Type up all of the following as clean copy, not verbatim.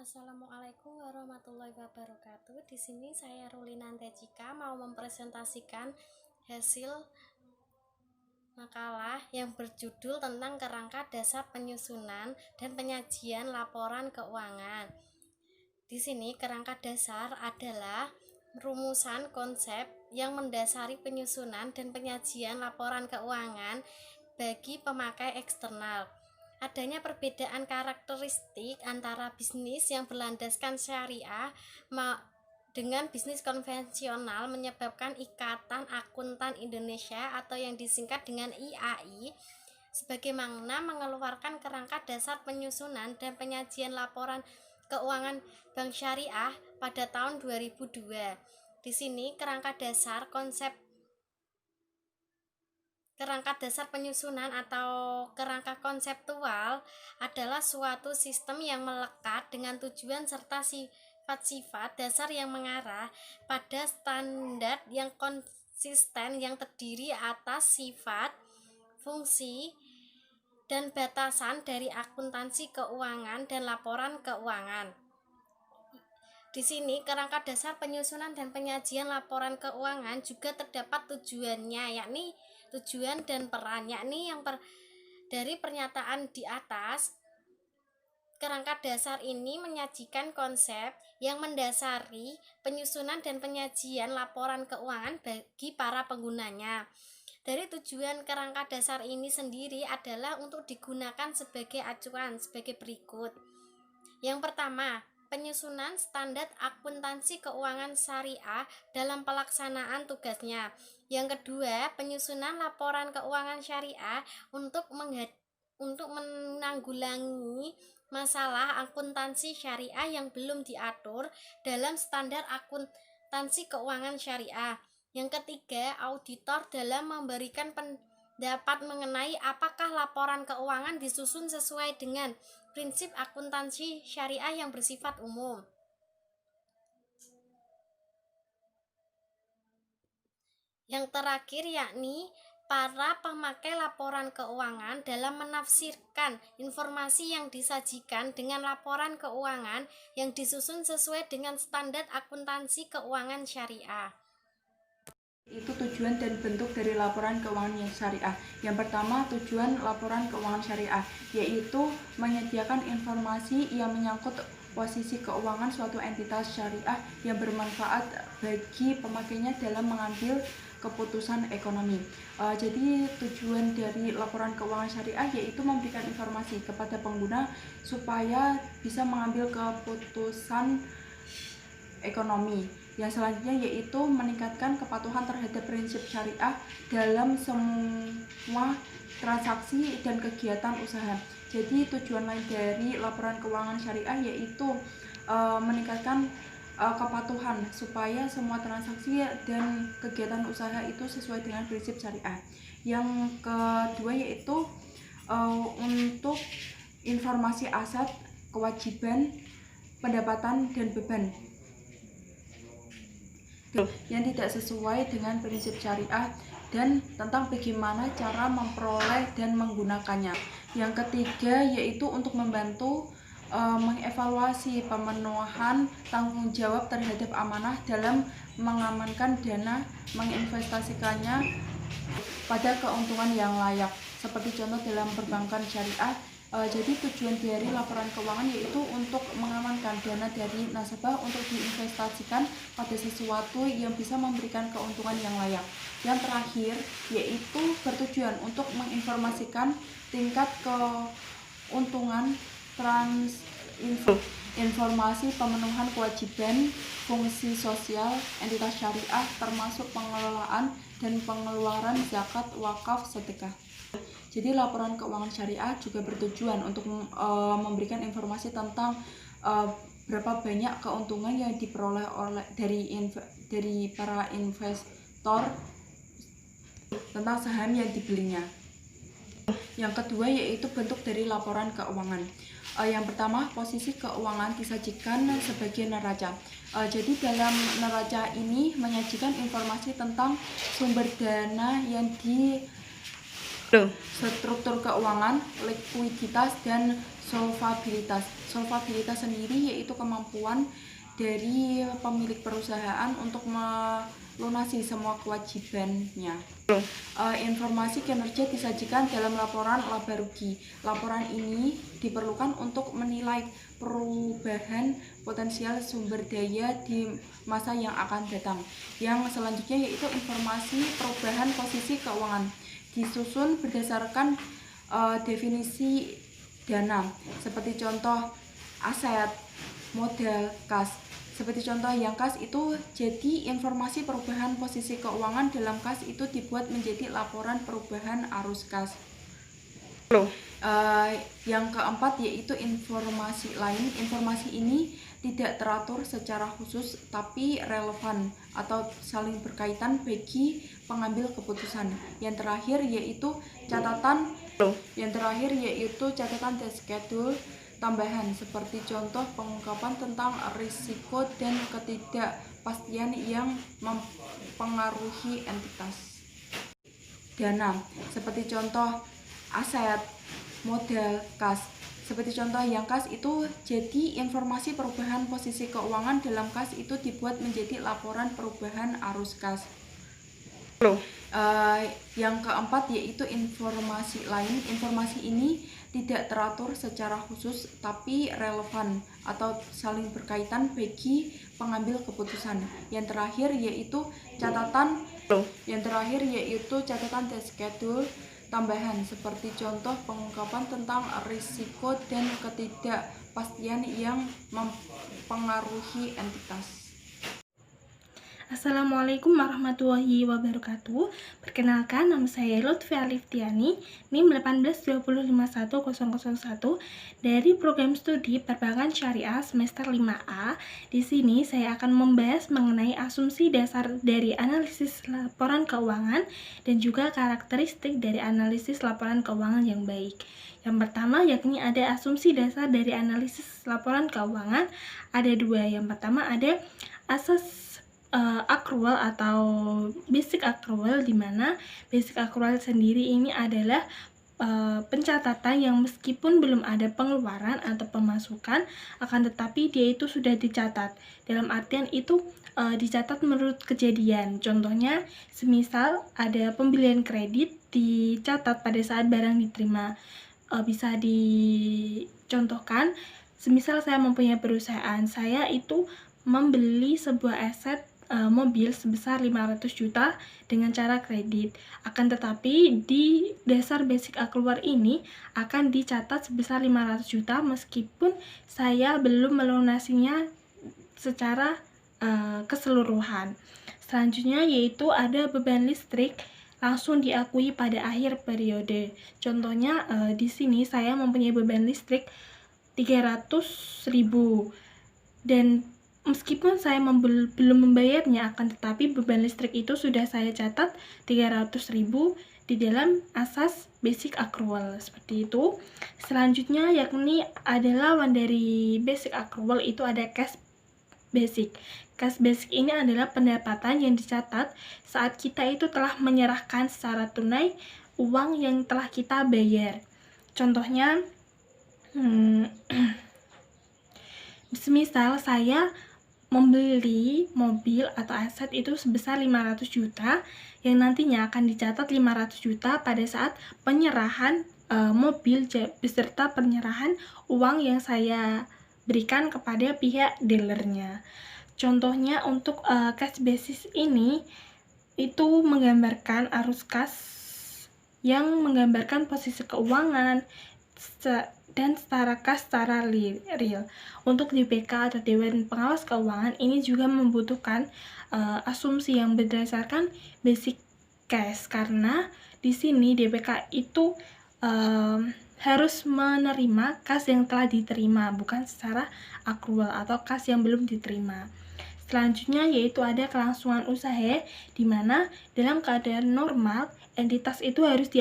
Assalamualaikum warahmatullahi wabarakatuh. Di sini saya Rulina Tejika mau mempresentasikan hasil makalah yang berjudul tentang kerangka dasar penyusunan dan penyajian laporan keuangan. Di sini kerangka dasar adalah rumusan konsep yang mendasari penyusunan dan penyajian laporan keuangan bagi pemakai eksternal. Adanya perbedaan karakteristik antara bisnis yang berlandaskan syariah dengan bisnis konvensional menyebabkan Ikatan Akuntan Indonesia atau yang disingkat dengan IAI sebagaimana mengeluarkan kerangka dasar penyusunan dan penyajian laporan keuangan Bank Syariah pada tahun 2002. Di sini kerangka dasar penyusunan atau kerangka konseptual adalah suatu sistem yang melekat dengan tujuan serta sifat-sifat dasar yang mengarah pada standar yang konsisten yang terdiri atas sifat, fungsi, dan batasan dari akuntansi keuangan dan laporan keuangan. Di sini kerangka dasar penyusunan dan penyajian laporan keuangan juga terdapat tujuannya, yakni tujuan dan peran, yakni dari pernyataan di atas. Kerangka dasar ini menyajikan konsep yang mendasari penyusunan dan penyajian laporan keuangan bagi para penggunanya. Dari tujuan kerangka dasar ini sendiri adalah untuk digunakan sebagai acuan sebagai berikut. Yang pertama, penyusunan standar akuntansi keuangan syariah dalam pelaksanaan tugasnya. Yang kedua, penyusunan laporan keuangan syariah untuk menanggulangi masalah akuntansi syariah yang belum diatur dalam standar akuntansi keuangan syariah. Yang ketiga, auditor dalam memberikan pendapat mengenai apakah laporan keuangan disusun sesuai dengan prinsip akuntansi syariah yang bersifat umum. Yang terakhir yakni para pemakai laporan keuangan dalam menafsirkan informasi yang disajikan dengan laporan keuangan yang disusun sesuai dengan standar akuntansi keuangan syariah. Itu tujuan dan bentuk dari laporan keuangan yang syariah. Yang pertama, tujuan laporan keuangan syariah yaitu menyediakan informasi yang menyangkut posisi keuangan suatu entitas syariah yang bermanfaat bagi pemakainya dalam mengambil keputusan ekonomi. Jadi tujuan dari laporan keuangan syariah yaitu memberikan informasi kepada pengguna supaya bisa mengambil keputusan ekonomi. Yang selanjutnya yaitu meningkatkan kepatuhan terhadap prinsip syariah dalam semua transaksi dan kegiatan usaha. Jadi tujuan lain dari laporan keuangan syariah yaitu meningkatkan kepatuhan supaya semua transaksi dan kegiatan usaha itu sesuai dengan prinsip syariah. Yang kedua yaitu untuk informasi aset, kewajiban, pendapatan, dan beban yang tidak sesuai dengan prinsip syariah dan tentang bagaimana cara memperoleh dan menggunakannya. Yang ketiga yaitu untuk membantu mengevaluasi pemenuhan tanggung jawab terhadap amanah dalam mengamankan dana, menginvestasikannya pada keuntungan yang layak, seperti contoh dalam perbankan syariah. Jadi tujuan dari laporan keuangan yaitu untuk mengamankan dana dari nasabah untuk diinvestasikan pada sesuatu yang bisa memberikan keuntungan yang layak. Yang terakhir yaitu bertujuan untuk menginformasikan tingkat keuntungan informasi pemenuhan kewajiban fungsi sosial entitas syariah termasuk pengelolaan dan pengeluaran zakat, wakaf, sedekah. Jadi laporan keuangan syariah juga bertujuan untuk memberikan informasi tentang berapa banyak keuntungan yang diperoleh dari para investor tentang saham yang dibelinya. Yang kedua yaitu bentuk dari laporan keuangan. Yang pertama, posisi keuangan disajikan sebagai neraca. Jadi dalam neraca ini menyajikan informasi tentang sumber dana yang struktur keuangan, likuiditas, dan solvabilitas. Solvabilitas sendiri yaitu kemampuan dari pemilik perusahaan untuk melunasi semua kewajibannya. Informasi kinerja disajikan dalam laporan laba rugi. Laporan ini diperlukan untuk menilai perubahan potensial sumber daya di masa yang akan datang. Yang selanjutnya yaitu informasi perubahan posisi keuangan, disusun berdasarkan definisi dana, seperti contoh aset, modal, kas. Seperti contoh yang kas itu, jadi informasi perubahan posisi keuangan dalam kas itu dibuat menjadi laporan perubahan arus kas. Yang keempat yaitu informasi lain. Informasi ini tidak teratur secara khusus tapi relevan atau saling berkaitan bagi pengambil keputusan. Yang terakhir yaitu catatan dan schedule tambahan, seperti contoh pengungkapan tentang risiko dan ketidakpastian yang mempengaruhi entitas. Dana, seperti contoh aset, modal, kas. Seperti contoh yang kas itu, jadi informasi perubahan posisi keuangan dalam kas itu dibuat menjadi laporan perubahan arus kas. Yang keempat yaitu informasi lain. Informasi ini tidak teratur secara khusus tapi relevan atau saling berkaitan bagi pengambil keputusan. Yang terakhir yaitu catatan dan schedule tambahan, seperti contoh pengungkapan tentang risiko dan ketidakpastian yang mempengaruhi entitas. Assalamualaikum warahmatullahi wabarakatuh. Perkenalkan, nama saya Lutfi Aliftiani, NIM 182051001 dari program studi Perbankan Syariah semester 5A. Di sini saya akan membahas mengenai asumsi dasar dari analisis laporan keuangan dan juga karakteristik dari analisis laporan keuangan yang baik. Yang pertama yakni ada asumsi dasar dari analisis laporan keuangan. Ada dua. Yang pertama ada asas accrual atau basic accrual, di mana basic accrual sendiri ini adalah pencatatan yang meskipun belum ada pengeluaran atau pemasukan, akan tetapi dia itu sudah dicatat. Dalam artian itu dicatat menurut kejadian. Contohnya, semisal ada pembelian kredit dicatat pada saat barang diterima. Bisa dicontohkan, semisal saya mempunyai perusahaan, saya itu membeli sebuah aset mobil sebesar 500 juta dengan cara kredit. Akan tetapi di dasar basic accrual ini akan dicatat sebesar 500 juta meskipun saya belum melunasinya secara keseluruhan. Selanjutnya yaitu ada beban listrik langsung diakui pada akhir periode. Contohnya di sini saya mempunyai beban listrik 300.000 dan meskipun saya belum membayarnya, akan tetapi beban listrik itu sudah saya catat 300.000 di dalam asas basic accrual, seperti itu. Selanjutnya yakni ada lawan dari basic accrual, itu ada cash basic. Cash basic ini adalah pendapatan yang dicatat saat kita itu telah menyerahkan secara tunai uang yang telah kita bayar. Contohnya, semisal saya membeli mobil atau aset itu sebesar 500 juta yang nantinya akan dicatat 500 juta pada saat penyerahan mobil beserta penyerahan uang yang saya berikan kepada pihak dealernya. Contohnya untuk cash basis ini itu menggambarkan arus kas yang menggambarkan posisi keuangan dan setara kas secara real. Untuk DPK atau Dewan Pengawas Keuangan ini juga membutuhkan asumsi yang berdasarkan basic cash, karena di sini DPK itu harus menerima kas yang telah diterima, bukan secara accrual atau kas yang belum diterima. Selanjutnya yaitu ada kelangsungan usaha, di mana dalam keadaan normal entitas itu harus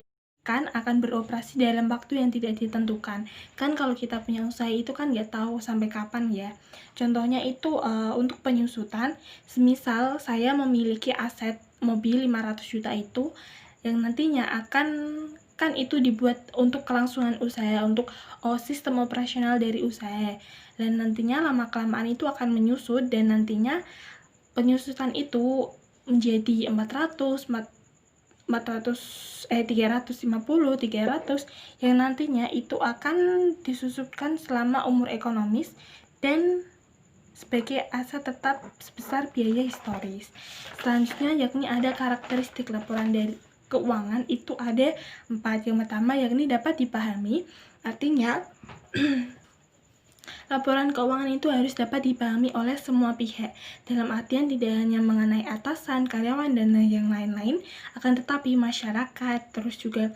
akan beroperasi dalam waktu yang tidak ditentukan. Kan kalau kita punya usaha itu kan nggak tahu sampai kapan ya. Contohnya itu untuk penyusutan, semisal saya memiliki aset mobil 500 juta itu yang nantinya akan kan itu dibuat untuk kelangsungan usaha, untuk sistem operasional dari usaha, dan nantinya lama-kelamaan itu akan menyusut, dan nantinya penyusutan itu menjadi 350, 300, yang nantinya itu akan disusupkan selama umur ekonomis dan sebagai aset tetap sebesar biaya historis. Selanjutnya yakni ada karakteristik laporan dari keuangan, itu ada 4. Yang pertama yakni dapat dipahami, artinya laporan keuangan itu harus dapat dipahami oleh semua pihak, dalam artian tidak hanya mengenai atasan, karyawan, dan yang lain-lain, akan tetapi masyarakat, terus juga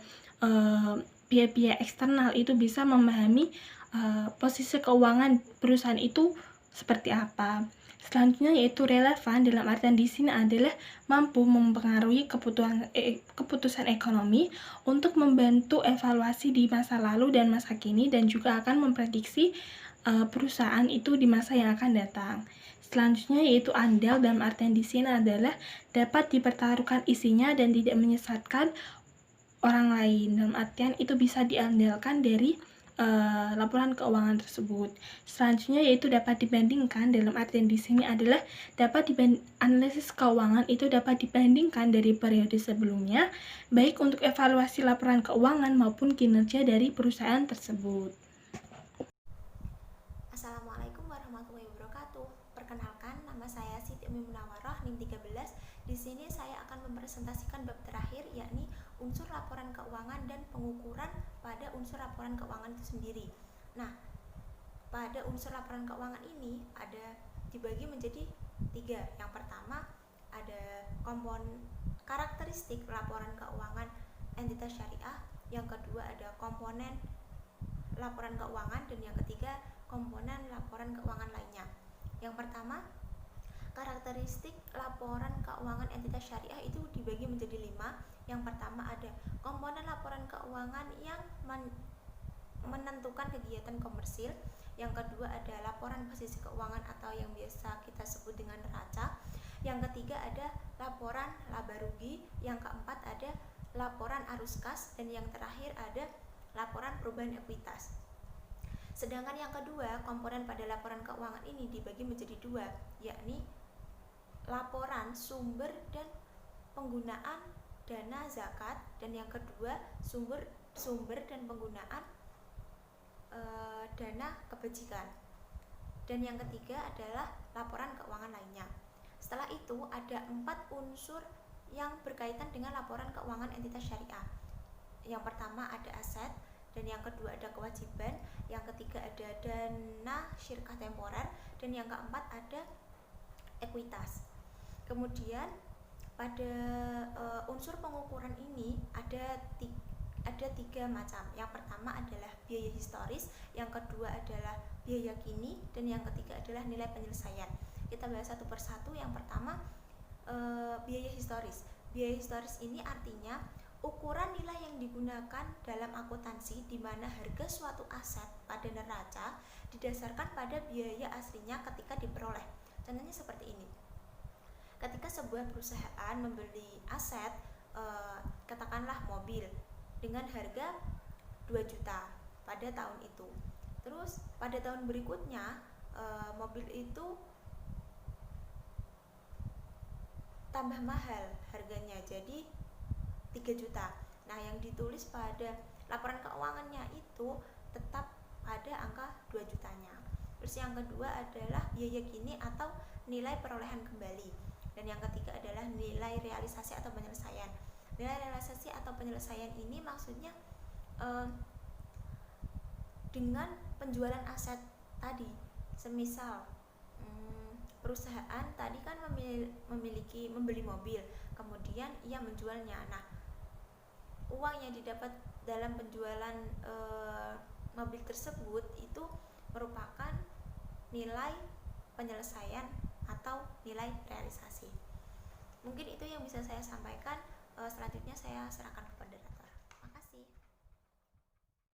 pihak-pihak eksternal itu bisa memahami posisi keuangan perusahaan itu seperti apa. Selanjutnya yaitu relevan, dalam artian di sini adalah mampu mempengaruhi keputusan ekonomi untuk membantu evaluasi di masa lalu dan masa kini, dan juga akan memprediksi perusahaan itu di masa yang akan datang. Selanjutnya yaitu andal, dalam artian di sini adalah dapat dipertaruhkan isinya dan tidak menyesatkan orang lain, dalam artian itu bisa diandalkan dari laporan keuangan tersebut. Selanjutnya yaitu dapat dibandingkan, dalam artian di sini adalah dapat analisis keuangan itu dapat dibandingkan dari periode sebelumnya, baik untuk evaluasi laporan keuangan maupun kinerja dari perusahaan tersebut. Assalamualaikum warahmatullahi wabarakatuh. Perkenalkan, nama saya Siti Umi Munawarah, NIM 13. Di sini saya akan mempresentasikan bab terakhir, yakni unsur laporan keuangan dan pengukuran pada unsur laporan keuangan itu sendiri. Nah, pada unsur laporan keuangan ini ada dibagi menjadi 3. Yang pertama ada karakteristik laporan keuangan entitas syariah, yang kedua ada komponen laporan keuangan, dan yang ketiga komponen laporan keuangan lainnya. Yang pertama, karakteristik laporan keuangan entitas syariah itu dibagi menjadi 5. Yang pertama ada komponen laporan keuangan yang menentukan kegiatan komersil. Yang kedua ada laporan posisi keuangan atau yang biasa kita sebut dengan neraca. Yang ketiga ada laporan laba rugi. Yang keempat ada laporan arus kas, dan yang terakhir ada laporan perubahan ekuitas. Sedangkan yang kedua, komponen pada laporan keuangan ini dibagi menjadi 2, yakni laporan sumber dan penggunaan dana zakat, dan yang kedua sumber dan penggunaan dana kebajikan. Dan yang ketiga adalah laporan keuangan lainnya. Setelah itu ada 4 unsur yang berkaitan dengan laporan keuangan entitas syariah. Yang pertama ada aset, dan yang kedua ada kewajiban, yang ketiga ada dana syirkah temporer, dan yang keempat ada ekuitas. Kemudian pada unsur pengukuran ini ada 3 macam. Yang pertama adalah biaya historis, yang kedua adalah biaya kini, dan yang ketiga adalah nilai penyelesaian. Kita bahas satu persatu. Yang pertama biaya historis. Biaya historis ini artinya ukuran nilai yang digunakan dalam akuntansi, di mana harga suatu aset pada neraca didasarkan pada biaya aslinya ketika diperoleh. Contohnya seperti ini. Ketika sebuah perusahaan membeli aset, katakanlah mobil, dengan harga 2 juta pada tahun itu. Terus pada tahun berikutnya mobil itu tambah mahal harganya, jadi 3 juta. Nah, yang ditulis pada laporan keuangannya itu tetap ada angka 2 jutanya. Terus yang kedua adalah biaya kini atau nilai perolehan kembali. Dan yang ketiga adalah nilai realisasi atau penyelesaian. Nilai realisasi atau penyelesaian ini maksudnya dengan penjualan aset tadi. Semisal perusahaan tadi kan membeli mobil, kemudian ia menjualnya. Nah, uang yang didapat dalam penjualan mobil tersebut itu merupakan nilai penyelesaian atau nilai realisasi. Mungkin itu yang bisa saya sampaikan. Selanjutnya saya serahkan kepada